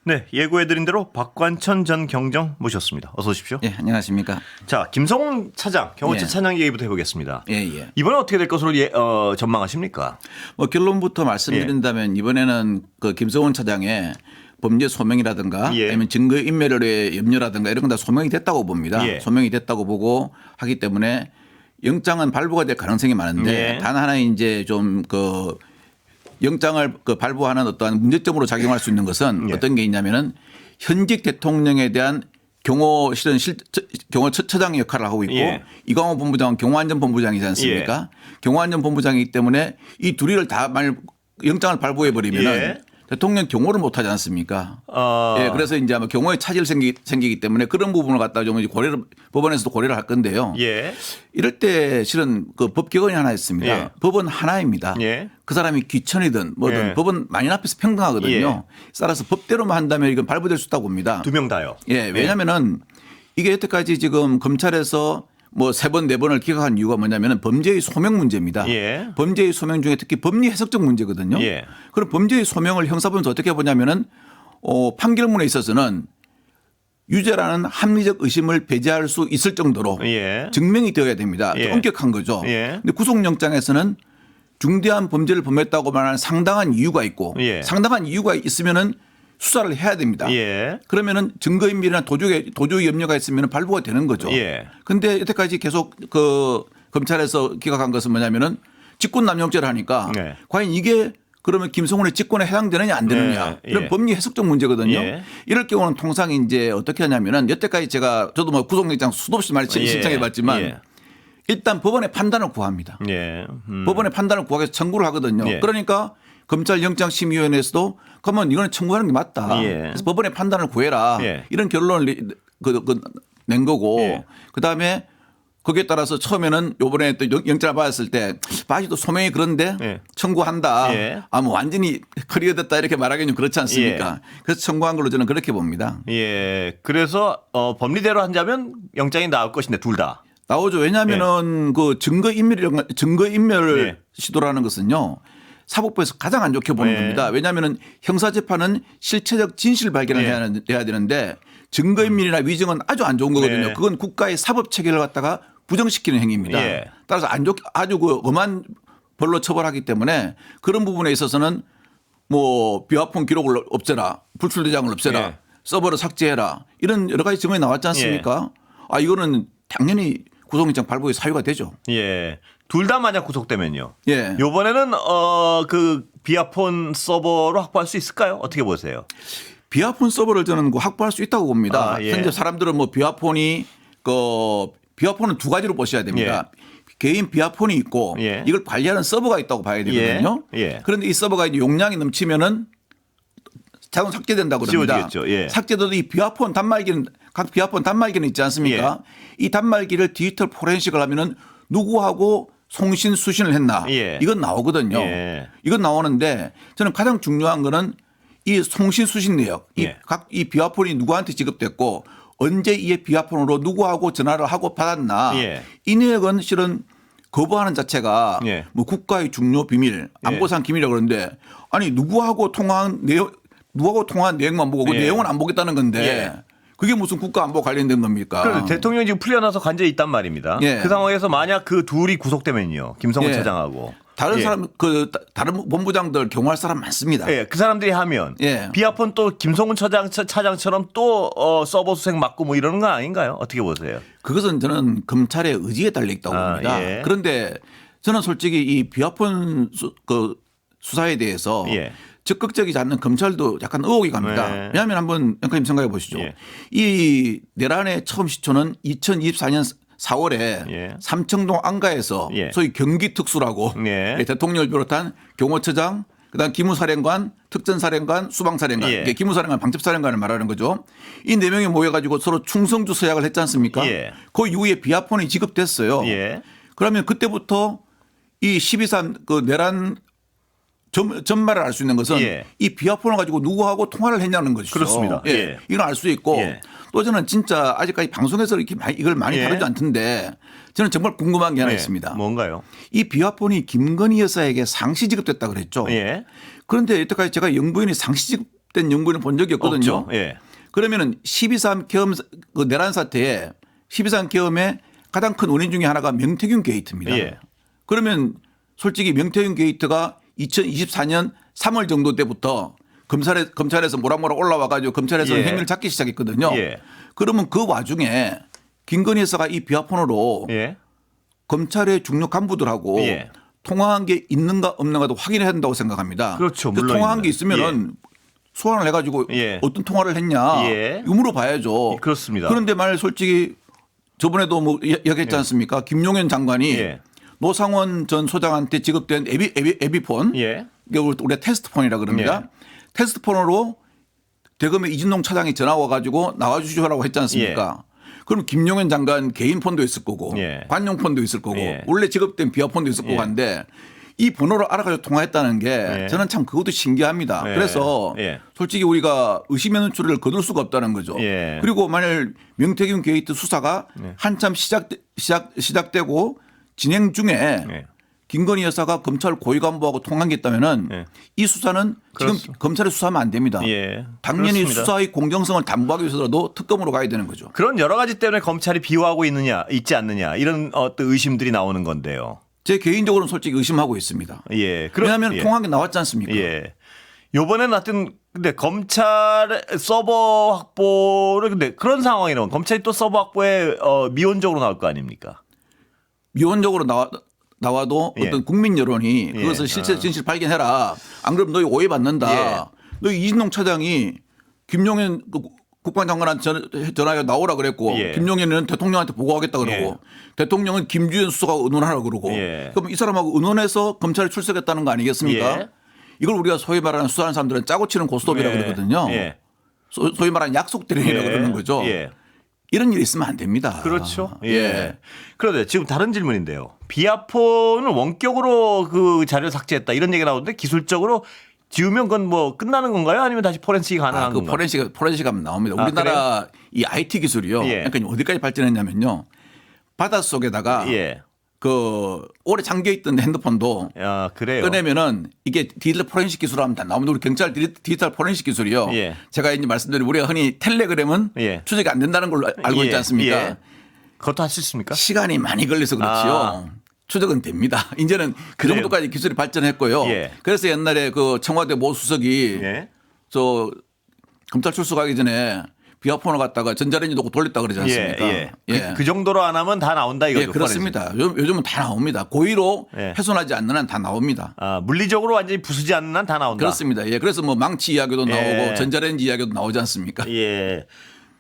네, 예고해드린 대로 박관천 전 경정 모셨습니다. 어서 오십시오. 예, 안녕하십니까. 자, 김성훈 차장, 경호처 예. 차장 얘기부터 해보겠습니다. 예, 예. 이번에 어떻게 될 것으로 전망하십니까? 뭐 결론부터 말씀드린다면 이번에는 그 김성훈 차장의 범죄 소명이라든가 예. 아니면 증거 인멸의 염려라든가 이런 건 다 소명이 됐다고 봅니다. 예. 소명이 됐다고 보고 하기 때문에 영장은 발부가 될 가능성이 많은데 예. 단 하나 이제 좀 그 영장을 그 발부하는 어떠한 문제점으로 작용할 수 있는 것은 예. 어떤 게 있냐면은 현직 대통령에 대한 경호 실은 경호처장 역할을 하고 있고 예. 이광호 본부장은 경호안전본부장이지 않습니까? 경호안전본부장이기 때문에 이 둘이를 다 영장을 발부해 버리면은 예. 대통령 경호를 못 하지 않습니까? 예, 그래서 이제 아마 경호에 차질 생기기 때문에 그런 부분을 갖다 좀 고려를 법원에서도 고려를 할 건데요. 예. 이럴 때 실은 그 법 개헌이 하나 있습니다. 예. 법은 하나입니다. 예. 그 사람이 귀천이든 뭐든 예. 법은 만인 앞에서 평등하거든요. 예. 따라서 법대로만 한다면 이건 발부될 수 있다고 봅니다. 두 명 다요. 예, 왜냐하면은 이게 여태까지 지금 검찰에서 뭐 3번, 4번을 기각한 이유가 뭐냐면은 범죄의 소명 문제입니다. 예. 범죄의 소명 중에 특히 법리 해석적 문제거든요. 예. 그럼 범죄의 소명을 형사법에서 어떻게 보냐면은 판결문에 있어서는 유죄라는 합리적 의심을 배제할 수 있을 정도로 예. 증명이 되어야 됩니다. 예. 엄격한 거죠. 예. 근데 구속영장에서는 중대한 범죄를 범했다고 말하는 상당한 이유가 있고 예. 상당한 이유가 있으면은 수사를 해야 됩니다. 예. 그러면은 증거인멸이나 도주의 염려가 있으면 발부가 되는 거죠. 예. 그런데 여태까지 계속 그 검찰에서 기각한 것은 뭐냐면은 직권남용죄를 하니까 네. 과연 이게 그러면 김성훈의 직권에 해당되느냐 안 되느냐 네. 이런 예. 법리 해석적 문제거든요. 예. 이럴 경우는 통상 이제 어떻게 하냐면은 여태까지 저도 뭐 구속영장 수도 없이 많이 예. 신청해 봤지만 예. 일단 법원의 판단을 구합니다. 예. 법원의 판단을 구하기 위해서 청구를 하거든요. 예. 그러니까 검찰영장심의위원회에서도 그러면 이거는 청구하는 게 맞다. 예. 그래서 법원의 판단을 구해라. 예. 이런 결론을 낸 거고 예. 그다음에 거기에 따라서 처음에는 요번에 또 영장을 받았을 때 바지도 소명이 그런데 예. 청구한다. 예. 뭐 완전히 커리어됐다 이렇게 말하기는 좀 그렇지 않습니까? 그래서 청구한 걸로 저는 그렇게 봅니다. 예. 그래서 법리대로 한다면 영장이 나올 것인데 둘 다. 나오죠. 왜냐하면은 그 증거인멸 예. 시도라는 것은요. 사법부에서 가장 안 좋게 보는 예. 겁니다. 왜냐하면 형사재판은 실체적 진실을 발견을 해야 되는데 증거인멸이나 위증은 아주 안 좋은 거거든요. 예. 그건 국가의 사법 체계를 갖다가 부정시키는 행위입니다. 예. 따라서 안 좋게 아주 그 엄한 벌로 처벌하기 때문에 그런 부분에 있어서는 뭐 비화폰 기록을 없애라, 불출 대장을 없애라, 예. 서버를 삭제해라 이런 여러 가지 증언이 나왔지 않습니까? 이거는 당연히 구속영장 발부의 사유가 되죠. 예. 둘 다 만약 구속되면요. 예. 요번에는 그 비아폰 서버로 확보할 수 있을까요? 어떻게 보세요? 비화폰 서버를 저는 확보할 수 있다고 봅니다. 예. 현재 사람들은 뭐 비화폰은 두 가지로 보셔야 됩니다. 개인 비화폰이 있고 예. 이걸 관리하는 서버가 있다고 봐야 되거든요. 예. 그런데 이 서버가 이제 용량이 넘치면은 자동 삭제된다고 그럽니다. 지워지겠죠. 예. 삭제돼도 이 비화폰 단말기는 각 비화폰 단말기는 있지 않습니까? 이 단말기를 디지털 포렌식을 하면은 누구하고 송신 수신을 했나 예. 이건 나오거든요. 예. 이건 나오는데 저는 가장 중요한 거는 이 송신 수신 내역, 예. 이 비화폰이 누구한테 지급됐고 언제 이 비화폰으로 누구하고 전화를 하고 받았나 예. 이 내역은 실은 거부하는 자체가 예. 뭐 국가의 중요 비밀, 안보상 기밀이라고 그러는데 아니 누구하고 통화한 내용만 보고 그 예. 내용은 안 보겠다는 건데 예. 그게 무슨 국가 안보 관련된 겁니까? 그런데 대통령이 지금 풀려나서 관저에 있단 말입니다. 예. 그 상황에서 만약 그 둘이 구속되면요. 김성훈 예. 차장하고. 다른 예. 사람 다른 본부장들 경호할 사람 많습니다. 예, 그 사람들이 하면 예. 비아폰 또 김성훈 차장처럼 또 서버 수색 맡고 뭐 이러는 건 아닌가요? 어떻게 보세요? 그것은 저는 검찰의 의지에 달려 있다고 봅니다. 예. 그런데 저는 솔직히 이 비화폰 수사에 대해서 예. 적극적이지 않는 검찰도 약간 의혹이 갑니다. 네. 왜냐하면 한번 영감님 생각해 보시죠. 예. 이 내란의 처음 시초는 2024년 4월에 예. 삼청동 안가에서 예. 소위 경기특수라고 예. 대통령을 비롯한 경호처장 그다음 기무사령관, 특전사령관, 수방사령관, 예. 이게 기무사령관, 방첩사령관을 말하는 거죠. 이 네 명이 모여가지고 서로 충성주 서약을 했지 않습니까? 예. 그 이후에 비화폰이 지급됐어요. 예. 그러면 그때부터 이 12.3 그 내란 전말을 알 수 있는 것은 예. 이 비화폰을 가지고 누구하고 통화를 했냐는 것이죠. 그렇습니다. 예. 이건 알 수 있고 예. 또 저는 진짜 아직까지 방송에서 이렇게 이걸 많이 예. 다루지 않던데 저는 정말 궁금한 게 하나 예. 있습니다. 뭔가요? 이 비화폰이 김건희 여사에게 상시 지급됐다 그랬죠. 예. 그런데 여태까지 제가 영부인이 상시 직접된 연구는 본 적이 없거든요. 없죠. 예. 그러면은 12.3 계엄 그 내란 사태에 12.3 계엄의 가장 큰 원인 중에 하나가 명태균 게이트입니다. 예. 그러면 솔직히 명태균 게이트가 2024년 3월 정도 때부터 검찰에서 모락모락 올라와 가지고 검찰에서 예. 혐의를 잡기 시작했거든요. 예. 그러면 그 와중에 김건희 여사가 이 비화폰으로 예. 검찰의 중요 간부들하고 예. 통화한 게 있는가 없는가도 확인해야 된다고 생각합니다. 그렇죠. 그래서 물론 통화한 게 있는. 있으면은 소환을 해가지고 예. 어떤 통화를 했냐 예. 이거 물어봐야죠. 그렇습니다. 그런데 만약 솔직히 저번에도 뭐 이야기했지 않습니까? 김용현 장관이 예. 노상원 전 소장한테 지급된 에비폰 예. 이게 우리가 테스트폰이라 그럽니다. 예. 테스트폰으로 대검의 이진동 차장이 전화 와가지고 나와주시라고 했지 않습니까? 그럼 김용현 장관 개인 폰도 있을 거고 예. 관용 폰도 있을 거고 예. 원래 지급된 비화폰도 있을 거고 예. 한데 이 번호를 알아가지고 통화했다는 게 예. 저는 참 그것도 신기합니다. 예. 그래서 예. 솔직히 우리가 의심의 눈초리를 거둘 수가 없다는 거죠. 예. 그리고 만약 명태균 게이트 수사가 한참 시작되고 진행 중에 예. 김건희 여사가 검찰 고위 간부하고 통한 게 있다면은 예. 이 수사는 지금 검찰에 수사하면 안 됩니다. 예. 당연히 그렇습니다. 수사의 공정성을 담보하기 위해서라도 특검으로 가야 되는 거죠. 그런 여러 가지 때문에 검찰이 비호하고 있지 않느냐 이런 어떤 의심들이 나오는 건데요. 제 개인적으로는 솔직히 의심하고 있습니다. 예. 왜냐하면 예. 통한 게 나왔지 않습니까? 예. 요번에는 하여튼 근데 검찰 서버 확보를 근데 그런 상황이라면 검찰이 또 서버 확보에 미온적으로 나올 거 아닙니까? 미온적으로 나와도 예. 어떤 국민 여론이 예. 그것을 실체 진실 발견해라. 안 그러면 너희 오해받는다. 예. 너희 이진동 차장이 김용현 국방장관한테 전화해 나오라 그랬고 예. 김용현은 대통령한테 보고하겠다 그러고 예. 대통령은 김주현 수석하고 의논하라 그러고 예. 그럼 이 사람하고 의논해서 검찰에 출석했다는 거 아니겠습니까? 예. 이걸 우리가 소위 말하는 수사하는 사람들은 짜고 치는 고스톱이라 예. 그러거든요. 예. 소위 말하는 약속 대령이라 예. 그러는 거죠. 예. 이런 일이 있으면 안 됩니다. 그렇죠. 예. 그런데 지금 다른 질문인데요. 비아폰을 원격으로 그 자료를 삭제했다 이런 얘기가 나오는데 기술적으로 지우면 그건 뭐 끝나는 건가요? 아니면 다시 포렌식이 가능한 그 건가요? 포렌식 하면 나옵니다. 아, 우리나라 이 IT 기술이요. 예. 그러니까 어디까지 발전했냐면요. 바닷속에다가 예. 그 오래 잠겨 있던 핸드폰도 아, 그래요. 꺼내면은 이게 디지털 포렌식 기술로 하면 다 나옵니다. 우리 경찰 디지털 포렌식 기술이요. 예. 제가 이제 말씀드린 우리가 흔히 텔레그램은 예. 추적이 안 된다는 걸로 알고 있지 않습니까? 예. 그것도 할 수 있습니까? 시간이 많이 걸려서 그렇지요. 아. 추적은 됩니다. 이제는 그 그래요? 정도까지 기술이 발전했고요. 예. 그래서 옛날에 그 청와대 모 수석이 예. 저 검찰 출석하기 전에 비화폰을 갖다가 전자레인지 놓고 돌렸다 그러지 않습니까? 예. 그 정도로 안 하면 다 나온다 이거죠. 예, 그렇습니다. 요즘은 다 나옵니다. 고의로 예. 훼손하지 않는 한 다 나옵니다. 아, 물리적으로 완전히 부수지 않는 한 다 나온다. 그렇습니다. 예, 그래서 뭐 망치 이야기도 예. 나오고 전자레인지 이야기도 나오지 않습니까? 예.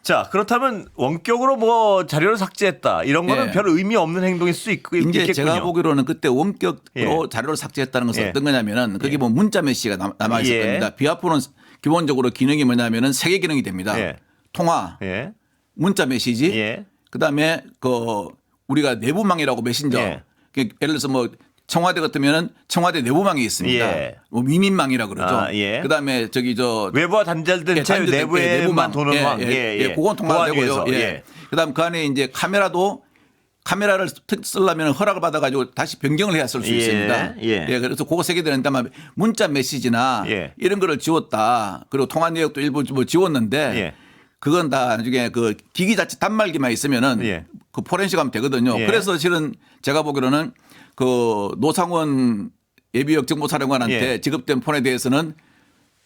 자, 그렇다면 원격으로 뭐 자료를 삭제했다 이런 거는 예. 별 의미 없는 행동일 수 이제 있겠군요. 제가 보기로는 그때 원격으로 예. 자료를 삭제했다는 것은 예. 어떤 거냐면은 그게 뭐 문자 메시지가 남아 있을 예. 겁니다. 비화폰은 기본적으로 기능이 뭐냐면은 3개 기능이 됩니다. 예. 통화, 예. 문자 메시지, 예. 그다음에 그 우리가 내부망이라고 메신저. 예. 예를 들어서 뭐 청와대 같으면은 청와대 내부망이 있습니다. 예. 뭐 미민망이라 그러죠. 아, 예. 그다음에 저기 저 외부와 단절된 채 내부에만 도는 예, 왕. 예, 그건 통화되고요. 예. 예. 그다음 그 안에 이제 카메라를 쓰려면 허락을 받아가지고 다시 변경을 해야 쓸 수 예, 있습니다. 예. 그래서 그거 세개 되는데 아마 문자 메시지나 예. 이런 거를 지웠다. 그리고 통화 내역도 일부 뭐 지웠는데 예. 그건 다 나중에 그 기기 자체 단말기만 있으면은 예. 그 포렌식 하면 되거든요. 예. 그래서 실은 제가 보기로는 그 노상원 예비역 정보사령관한테 예. 지급된 폰에 대해서는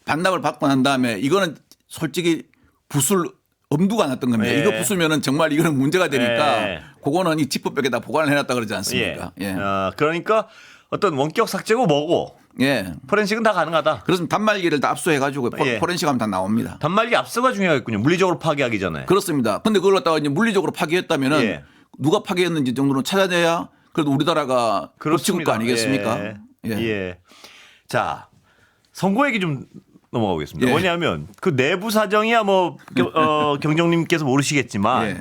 반납을 받고 난 다음에 이거는 솔직히 부술 엄두가 안 났던 겁니다. 예. 이거 부수면은 정말 이거는 문제가 되니까 예. 그거는 이 지퍼백에다 보관을 해놨다 그러지 않습니까? 예. 예. 아, 그러니까 어떤 원격 삭제고 뭐고 예. 포렌식은 다 가능하다. 그래서 단말기를 다 압수해가지고 예. 포렌식 하면 다 나옵니다. 단말기 압수가 중요하겠군요. 물리적으로 파괴하기 전에. 그렇습니다. 근데 그걸 갖다가 이제 물리적으로 파기했다면은 예. 누가 파기했는지 정도는 찾아내야 그래도 우리나라가 법치국가 아니겠습니까? 예. 예. 자, 선거 얘기 좀 넘어가 보겠습니다. 예. 뭐냐면 그 내부 사정이야 뭐 경정님께서 모르시겠지만 예.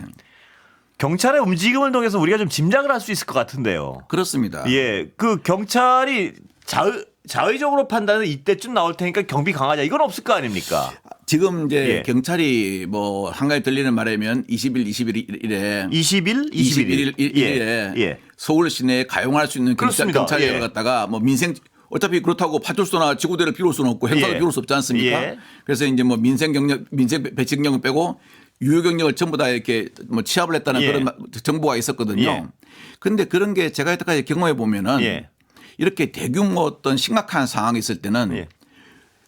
경찰의 움직임을 통해서 우리가 좀 짐작을 할 수 있을 것 같은데요. 그렇습니다. 예, 그 경찰이 자의적으로 판단해서 이때쯤 나올 테니까 경비 강하자 이건 없을 거 아닙니까? 지금 이제 예. 경찰이 뭐 한 가지 들리는 말이면 20일, 21일에 21일 에 예. 서울 시내에 가용할 수 있는 그렇습니다. 경찰력을 예. 갖다가 뭐 민생 어차피 그렇다고 파출소나 지구대를 비울 수는 없고 행사도 예. 비울 수 없지 않습니까? 예. 그래서 이제 뭐 민생 배치 경력을 빼고 유효 경력을 전부 다 이렇게 뭐 취합을 했다는 예. 그런 정보가 있었거든요. 예. 그런데 그런 게 제가 여태까지 경험해 보면은 예. 이렇게 대규모 어떤 심각한 상황이 있을 때는 예.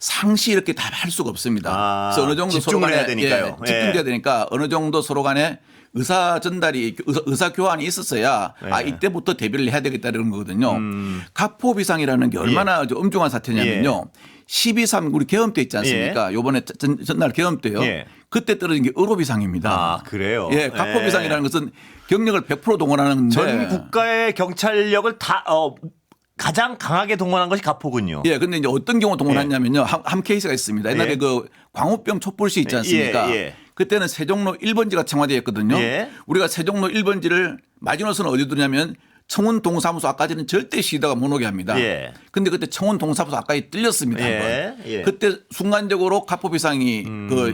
상시 이렇게 다 할 수가 없습니다. 아, 그래서 어느 정도 집중을 서로 간에 해야 되니까요. 예, 집중돼야 예. 되니까 어느 정도 서로 간에 의사 전달이 의사 교환이 있었어야 아 예. 이때부터 대비를 해야 되겠다는 거거든요. 가포비상이라는 게 얼마나 엄중한 사태냐면요. 12.3 우리 계엄 때 있지 않습니까? 요번에 전날 계엄 때요. 예. 그때 떨어진 게 의료비상입니다. 아, 그래요? 예, 가포비상이라는 것은 경력을 100% 동원하는데 전 국가의 경찰력을 다 가장 강하게 동원한 것이 가포군요. 예, 근데 이제 어떤 경우 동원했냐면요. 한 케이스가 있습니다. 옛날에 예. 그 광우병 촛불시 있지 않습니까? 예, 예. 그때는 세종로 1번지가 청와대였거든요. 예. 우리가 세종로 1번지를 마지노선은 어디 두냐면 청운 동사무소 앞까지는 절대 시위다가 못 오게 합니다. 예. 근데 그때 청운 동사무소 앞까지 뚫렸습니다. 예. 한번. 예. 그때 순간적으로 가포비상이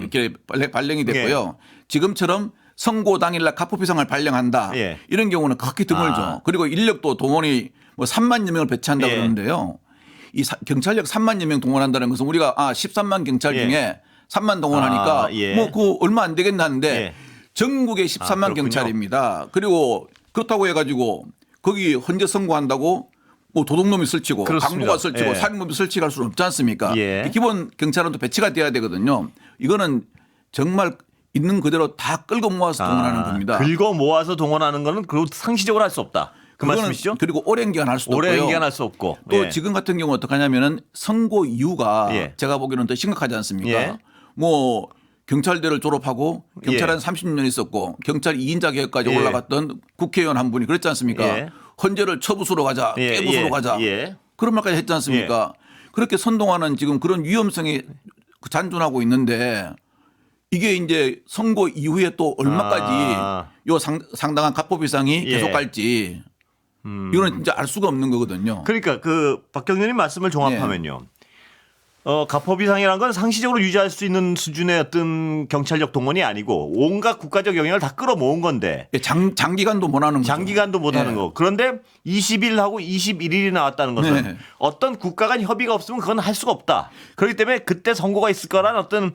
이렇게 발령이 됐고요. 지금처럼 선고 당일날 가포비상을 발령한다. 예. 이런 경우는 극히 드물죠. 아. 그리고 인력도 동원이 뭐 3만여 명을 배치한다고 예. 그러는데요. 이 경찰력 3만여 명 동원한다는 것은 우리가 13만 경찰 예. 중에 3만 동원하니까 아, 예. 뭐 그 얼마 안 되겠나 하는데 예. 전국에 13만 그렇군요. 경찰입니다. 그리고 그렇다고 해가지고 거기 헌재 선고한다고 뭐 도둑놈이 설치고 그렇습니다. 강도가 설치고 예. 살인범이 설치할 수는 없지 않습니까? 예. 기본 경찰은 또 배치가 돼야 되거든요. 이거는 정말 있는 그대로 다 끌고 모아서 동원하는 겁니다. 긁어 모아서 동원하는 거는 그 상시적으로 할 수 없다. 그 그거는 말씀이시죠? 그리고 오랜 기간 할 수도 오랜 없고요. 기간 할 수 없고. 또 예. 지금 같은 경우 어떻게 하냐면은 선고 이유가 예. 제가 보기에는 더 심각하지 않습니까? 예. 뭐 경찰대를 졸업하고 경찰은 예. 30년 있었고 경찰 2인자 계획까지 예. 올라갔던 국회의원 한 분이 그랬지 않습니까? 예. 헌재를 처부수로 가자, 예. 깨부수로 예. 가자. 예. 그런 말까지 했지 않습니까? 그렇게 선동하는 지금 그런 위험성이 잔존하고 있는데 이게 이제 선고 이후에 또 얼마까지 아. 요 상당한 가포비상이 예. 계속 갈지 이거는 진짜 알 수가 없는 거거든요. 그러니까 그 박경련님 말씀을 종합하면요. 가포비상이라는 건 상시적으로 유지할 수 있는 수준의 어떤 경찰력 동원이 아니고 온갖 국가적 영향을 다 끌어모은 건데 예, 장기간도 못 하는 거죠. 장기간도 못 하는 예. 거. 그런데 20일하고 21일이 나왔다는 것은 네. 어떤 국가 간 협의가 없으면 그건 할 수가 없다. 그렇기 때문에 그때 선고가 있을 거란 어떤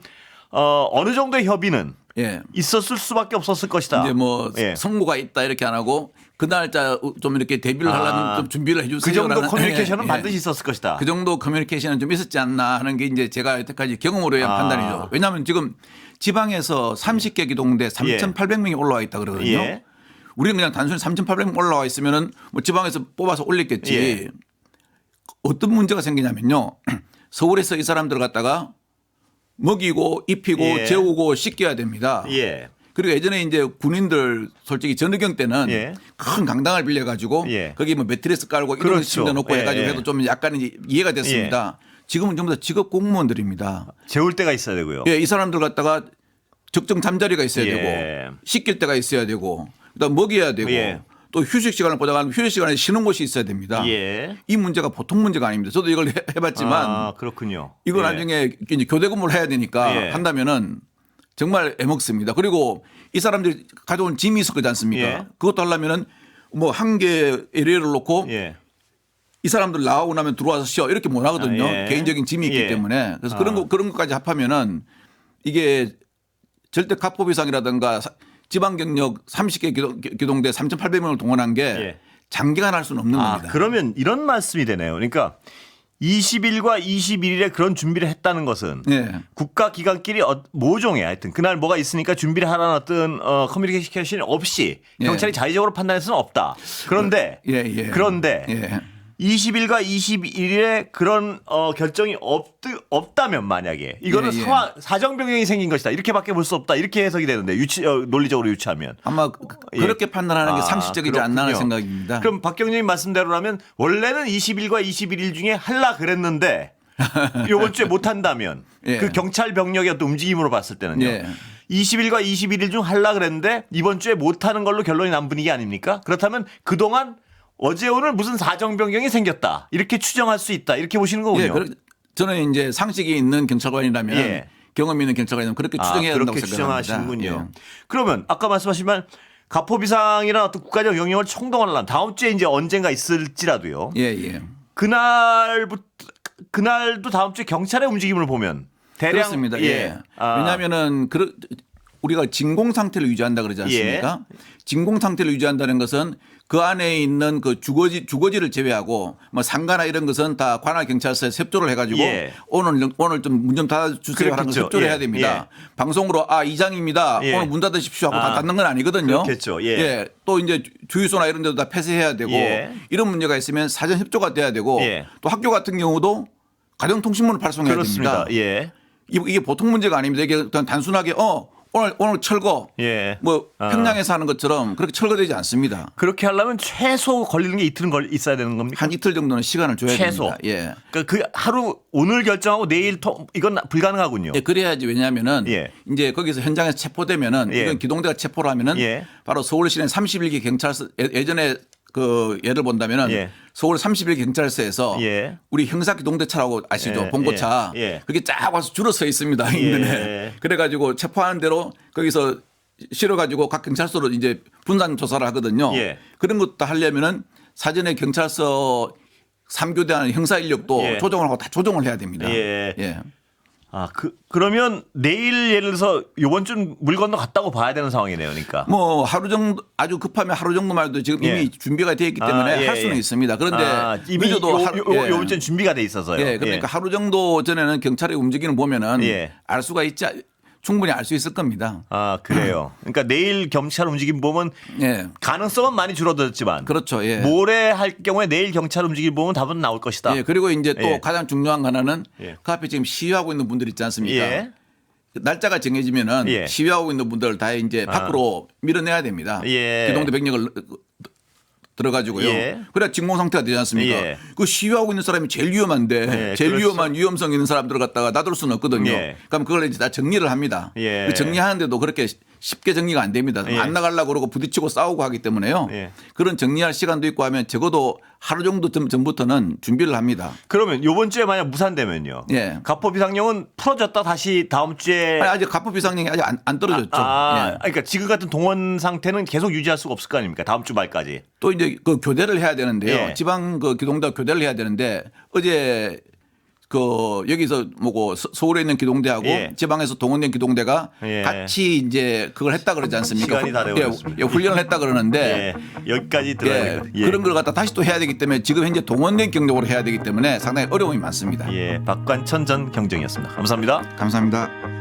어느 정도의 협의는 예. 있었을 수밖에 없었을 것이다. 이제 뭐 예. 선고가 있다 이렇게 안 하고 그 날짜 좀 이렇게 대비를 하려면 좀 준비를 해주세요. 그 정도 라는- 커뮤니케이션은 예, 예. 반드시 있었을 것이다. 그 정도 커뮤니케이션은 좀 있었지 않나 하는 게 이제 제가 여태까지 경험으로의 판단이죠. 왜냐하면 지금 지방에서 30개 기동대 3,800명이 올라와 있다 그러거든요. 예. 우리는 그냥 단순히 3,800명 올라와 있으면은 뭐 지방에서 뽑아서 올렸겠지. 예. 어떤 문제가 생기냐면요. 서울에서 이 사람들 갖다가 먹이고 입히고 예. 재우고 씻겨야 됩니다. 예. 그리고 예전에 이제 군인들 솔직히 전의경 때는 예. 큰 강당을 빌려가지고 예. 거기 뭐 매트리스 깔고 이런 거 그렇죠. 침대 놓고 예, 해가지고 예. 해도 좀 약간 이제 이해가 됐습니다. 지금은 전부 다 직업 공무원들입니다. 재울 때가 있어야 되고요. 예, 이 사람들 갖다가 적정 잠자리가 있어야 예. 되고 씻길 때가 있어야 되고 그다음 먹여야 되고 예. 또 휴식 시간을 보다가 휴식 시간에 쉬는 곳이 있어야 됩니다. 예. 이 문제가 보통 문제가 아닙니다. 저도 이걸 해봤지만 그렇군요. 이거 예. 나중에 이제 교대 근무를 해야 되니까 예. 한다면은 정말 애먹습니다. 그리고 이 사람들이 가져온 짐이 있을 거지 않습니까? 예. 그것도 하려면은 뭐 한 개 에리어를 놓고 예. 이 사람들 나오고 나면 들어와서 쉬어 이렇게 못 하거든요. 아, 예. 개인적인 짐이 있기 예. 때문에 그래서 그런 것까지 합하면은 이게 절대 가포비상이라든가 지방 경력 30개 기동대 3,800명을 동원한 게 예. 장기간 할 수는 없는 겁니다. 그러면 이런 말씀이 되네요. 그러니까 20일과 21일에 그런 준비를 했다는 것은 예. 국가 기관끼리 모종에 하여튼 그날 뭐가 있으니까 준비를 하라는 어떤 커뮤니케이션이 없이 예. 경찰이 자의적으로 판단할 수는 없다. 그런데 예, 예. 그런데 예. 20일과 21일에 그런 결정이 없다면 만약에 이거는 예, 예. 사정 변경이 생긴 것이다. 이렇게밖에 볼 수 없다. 이렇게 해석이 되는데 논리적으로 유추하면 아마 그렇게 판단하는 게 상식적이지 않나 하는 그렇군요. 생각입니다. 그럼 박경님 말씀대로라면 원래는 20일과 21일 중에 할라 그랬는데 이번 주에 못 한다면 예. 그 경찰 병력의 어떤 움직임으로 봤을 때는요. 예. 20일과 21일 중 할라 그랬는데 이번 주에 못 하는 걸로 결론이 난 분위기 아닙니까? 그렇다면 그동안 어제 오늘 무슨 사정 변경이 생겼다. 이렇게 추정할 수 있다. 이렇게 보시는 거군요. 예, 저는 이제 상식이 있는 경찰관이라면 예. 경험 있는 경찰관이라면 그렇게 추정해야 된다고 그렇게 생각합니다. 추정하시는군요. 예. 그러면 아까 말씀하시면 가포비상이나 어떤 국가적 영역을 총동원하려면 다음 주에 이제 언젠가 있을지라도요. 예, 예. 그날도 다음 주에 경찰의 움직임을 보면 대량 그렇습니다. 예. 왜냐하면은 우리가 진공 상태를 유지한다 그러지 않습니까? 진공 상태를 유지한다는 것은 그 안에 있는 그 주거지를 제외하고 뭐 상가나 이런 것은 다 관할 경찰서에 협조를 해가지고 오늘 좀 문 좀 닫아주세요 하는 걸 협조를 해야 됩니다. 방송으로 이장입니다. 오늘 문 닫으십시오 하고 다 닫는 건 아니거든요. 그렇겠죠. 또 이제 주유소나 이런 데도 다 폐쇄해야 되고 이런 문제가 있으면 사전 협조가 돼야 되고 또 학교 같은 경우도 가정통신문을 발송해야 그렇습니다. 됩니다. 이게 보통 문제가 아닙니다. 이게 그냥 단순하게 오늘 철거 평양에서 하는 것처럼 그렇게 철거되지 않습니다. 그렇게 하려면 최소 걸리는 게 이틀은 있어야 되는 겁니까? 한 이틀 정도는 시간을 줘야 최소. 됩니다. 예. 그러니까 그 하루 오늘 결정하고 내일 이건 불가능하군요. 예, 그래야지. 왜냐하면은 이제 거기서 현장에서 체포되면은 이건 기동대가 체포를 하면은 바로 서울시내 31기 경찰서 예전에 예를 본다면은 서울 31기 경찰서에서 우리 형사기동대차라고 아시죠? 봉고차. 그게 쫙 와서 줄어 서 있습니다. 인근에. 그래가지고 체포하는 대로 거기서 실어가지고 각 경찰서로 이제 분산 조사를 하거든요. 그런 것도 하려면은 사전에 경찰서 3교대 하는 형사 인력도 조정을 하고 다 조정을 해야 됩니다. 그러면 내일 예를 들어서 요번 주 물 건너 갔다고 봐야 되는 상황이네요. 그러니까. 뭐 하루 정도 아주 급하면 하루 정도만 해도 지금 이미 준비가 되어 있기 때문에 할 수는 있습니다. 그런데 이미 요번 주는 준비가 돼 있어서요. 그러니까 하루 정도 전에는 경찰의 움직임을 보면은 알 수가 충분히 알 수 있을 겁니다. 그래요. 그러니까 내일 경찰 움직임 보면 가능성은 많이 줄어들었지만 그렇죠. 모레 할 경우에 내일 경찰 움직임 보면 답은 나올 것이다. 그리고 이제 또 가장 중요한 하나는 그 앞에 지금 시위하고 있는 분들 있지 않습니까? 날짜가 정해지면은 시위하고 있는 분들을 다 이제 밖으로 밀어내야 됩니다. 기동대 병력을 들어가지고요. 그래야 진공 상태가 되지 않습니까? 그 시위하고 있는 사람이 제일 위험한데 제일 위험한 위험성 있는 사람들을 갖다가 놔둘 수는 없거든요. 그럼 그걸 이제 다 정리를 합니다. 그 정리하는데도 그렇게 쉽게 정리가 안 됩니다. 안 나가려고 그러고 부딪히고 싸우고 하기 때문에요. 그런 정리할 시간도 있고 하면 적어도 하루 정도 전부터는 준비를 합니다. 그러면 이번 주에 만약 무산되면요. 가포 비상령은 풀어졌다 다시 다음 주에 아직 가포 비상령이 아직 안 떨어졌죠. 그러니까 지금 같은 동원 상태는 계속 유지할 수가 없을 거 아닙니까? 다음 주 말까지. 또 이제 그 교대를 해야 되는데요. 지방 기동대 교대를 해야 되는데 어제 여기서 서울에 있는 기동대하고 지방에서 동원된 기동대가 같이 이제 그걸 했다 그러지 않습니까? 시간이 다 되어졌습니다. 훈련을 했다 그러는데 여기까지 들어야 그런 걸 갖다 다시 또 해야 되기 때문에 지금 현재 동원된 경력으로 해야 되기 때문에 상당히 어려움이 많습니다. 박관천 전 경정이었습니다. 감사합니다. 감사합니다.